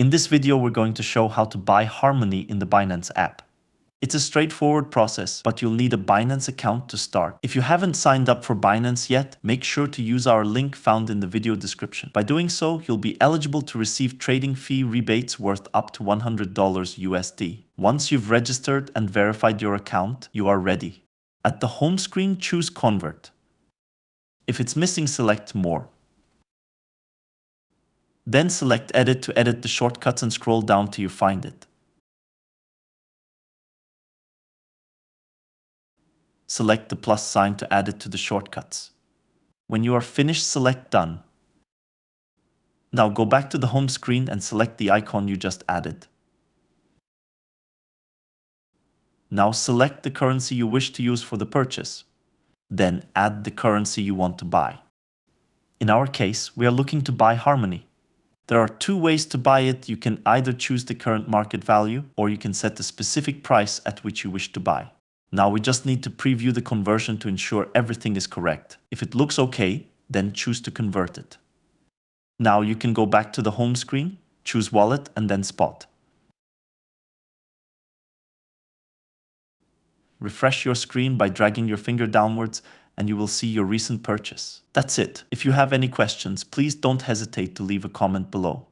In this video, we're going to show how to buy Harmony in the Binance app. It's a straightforward process, but you'll need a Binance account to start. If you haven't signed up for Binance yet, make sure to use our link found in the video description. By doing so, you'll be eligible to receive trading fee rebates worth up to $100 USD. Once you've registered and verified your account, you are ready. At the home screen, choose Convert. If it's missing, select More. Then select Edit to edit the shortcuts and scroll down till you find it. Select the plus sign to add it to the shortcuts. When you are finished, select Done. Now go back to the home screen and select the icon you just added. Now select the currency you wish to use for the purchase. Then add the currency you want to buy. In our case, we are looking to buy Harmony. There are two ways to buy it. You can either choose the current market value, or you can set the specific price at which you wish to buy. Now we just need to preview the conversion to ensure everything is correct. If it looks okay, then choose to convert it. Now you can go back to the home screen, choose Wallet and then Spot. Refresh your screen by dragging your finger downwards and you will see your recent purchase. That's it. If you have any questions, please don't hesitate to leave a comment below.